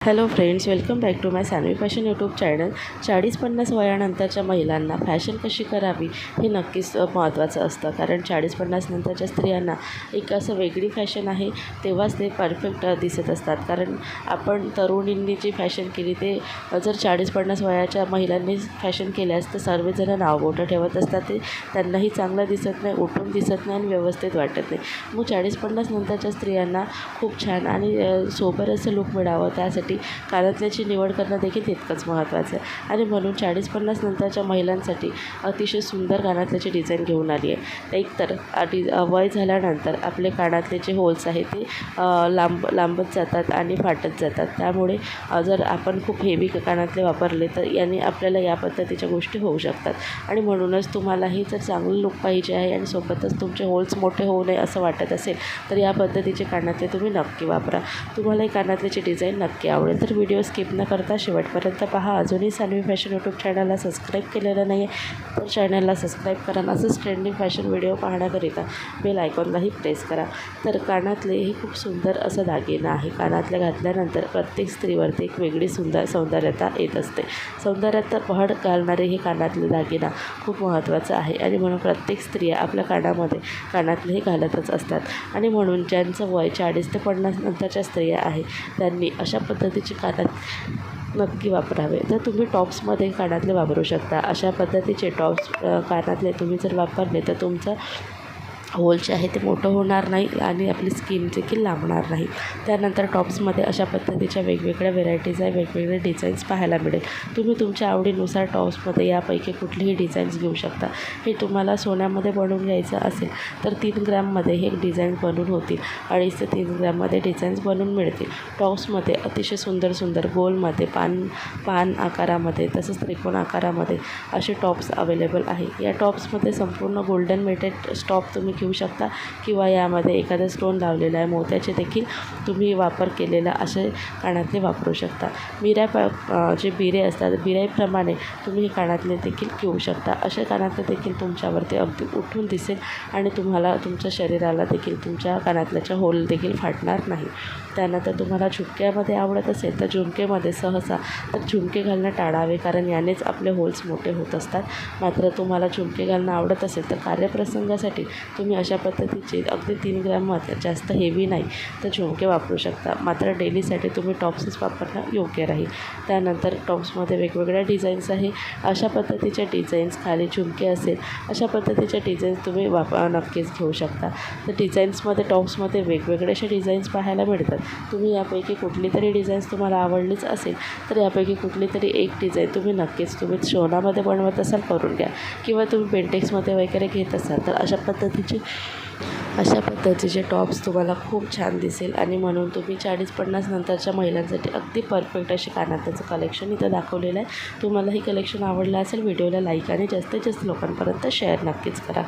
Hello friends, welcome back to my Sanvi fashion YouTube channel. 40-50 वयानंतरच्या महिलांना fashion कशी करावी हे नक्कीच महत्त्वाचं असतं. कारण 40-50 नंतरच्या स्त्रियांना एक असं वेगळी फॅशन आहे, तेव्हाच ते परफेक्ट दिसत असतात. कारण आपण तरुणींनी जी फॅशन केली ते जर 40-50 वयाच्या महिलांनी फॅशन केल्यास तर सर्वजण नावबोटं ठेवत असतात. ते त्यांनाही चांगलं दिसत नाही, उठून दिसत नाही आणि व्यवस्थित वाटत नाही. मग 40-50 नंतरच्या स्त्रियांना खूप छान आणि सोबर असं लूक मिळावं त्यासाठी कानातल्याची निवड करणं देखील तितकंच महत्त्वाचं आहे. आणि म्हणून 40-50 नंतरच्या महिलांसाठी अतिशय सुंदर कानातल्याची डिझाईन घेऊन आली आहे. एकतर वय झाल्यानंतर आपले कानातले जे होल्स आहेत ते लांबत जातात आणि फाटत जातात. त्यामुळे जर आपण खूप हेवी कानातले वापरले तर याने आपल्याला या पद्धतीच्या गोष्टी होऊ शकतात. आणि म्हणूनच तुम्हालाही जर चांगलं लूक पाहिजे आहे आणि सोबतच तुमचे होल्स मोठे होऊ नये असं वाटत असेल तर या पद्धतीचे कानातले तुम्ही नक्की वापरा. तुम्हाला ही कानातल्याची डिझाईन नक्की आवडेल. तर व्हिडिओ स्किप न करता शेवटपर्यंत पहा. अजूनही सानवी फॅशन यूट्यूब चॅनलला सबस्क्राईब केलेलं नाही आहे तर चॅनलला सबस्क्राईब करा. असंच ट्रेंडिंग फॅशन व्हिडिओ पाहण्याकरिता बेल आयकॉनलाही प्रेस करा. तर कानातले हे खूप सुंदर असं दागिनं आहे. कानातले घातल्यानंतर प्रत्येक स्त्रीवरती एक वेगळी सौंदर्यता येत असते. सौंदर्यात भर घालणारे हे कानातले दागिना खूप महत्त्वाचं आहे. आणि म्हणून प्रत्येक स्त्रिया आपल्या कानातले हे घालतच असतात. आणि म्हणून ज्यांचं वय 40 ते 50 नंतरच्या स्त्रिया आहे त्यांनी अशा पद्धतीचे नक्की वापरावे. तर तुम्ही टॉप्समध्ये कानातले वापरू शकता. अशा पद्धतीचे टॉप्स कानातले तुम्ही जर वापरले तर तुमचं होल जे आहे ते मोठं होणार नाही आणि आपली स्किन देखील लांबणार नाही. त्यानंतर टॉप्समध्ये अशा पद्धतीच्या वेगवेगळ्या व्हेरायटीज आहे, वेगवेगळे डिझाईन्स पाहायला मिळेल. तुम्ही तुमच्या आवडीनुसार टॉप्समध्ये यापैकी कुठलीही डिझाईन्स घेऊ शकता. हे तुम्हाला सोन्यामध्ये बनवून घ्यायचं असेल तर 3 ग्रॅममध्ये हे डिझाईन बनवून होतील. 2.5 ते 3 ग्रॅममध्ये डिझाईन्स बनवून मिळतील. टॉप्समध्ये अतिशय सुंदर गोलमध्ये पान आकारामध्ये तसंच त्रिकोण आकारामध्ये असे टॉप्स अवेलेबल आहे. या टॉप्समध्ये संपूर्ण गोल्डन मेटेड टॉप तुम्ही घेऊ शकता किंवा यामध्ये एखादा स्टोन लावलेला आहे मोत्याचे देखील तुम्ही वापर केलेला असे कानातले वापरू शकता. जे बिरे असतात बिऱ्याप्रमाणे तुम्ही हे कानातले देखील घेऊ शकता. असे कानातले देखील तुमच्यावरती अगदी उठून दिसेल आणि तुम्हाला तुमच्या शरीराला देखील तुमच्या कानातल्याच्या होल देखील फाटणार नाही. त्यानंतर तुम्हाला झुमक्यामध्ये आवडत असेल तर झुमकेमध्ये सहसा तर झुमके घालणं टाळावे, कारण यानेच आपले होल्स मोठे होत असतात. मात्र तुम्हाला झुमके घालणं आवडत असेल तर कार्यप्रसंगासाठी तुम्ही अशा पद्धतीचे अगदी 3 ग्रॅममध्ये जास्त हेवी नाही तर झुमके वापरू शकता. मात्र डेलीसाठी तुम्ही टॉप्सच वापरणं योग्य राहील. त्यानंतर टॉप्समध्ये वेगवेगळ्या डिझाईन्स आहे. अशा पद्धतीच्या डिझाईन्स खाली झुमके असेल अशा पद्धतीच्या डिझाईन्स तुम्ही नक्कीच घेऊ शकता. तर डिझाईन्समध्ये टॉप्समध्ये वेगवेगळे असे डिझाईन्स पाहायला मिळतात. तुम्ही यापैकी कुठली तरी डिझाईन्स तुम्हाला आवडलीच असेल तर यापैकी कुठली तरी एक डिझाईन तुम्ही तुम्ही सोनामध्ये बनवत असाल करून घ्या किंवा तुम्ही पेंटेक्समध्ये वगैरे घेत असाल तर अशा पद्धतीचे टॉप्स तुम्हाला खूप छान दिसेल. आणि म्हणून तुम्ही 40-50 नंतरच्या महिलांसाठी अगदी परफेक्ट असे कानातल्याचं कलेक्शन इथं दाखवलेलं आहे. तुम्हाला हे कलेक्शन आवडलं असेल व्हिडिओला लाईक आणि जास्तीत जास्त लोकांपर्यंत शेअर नक्कीच करा.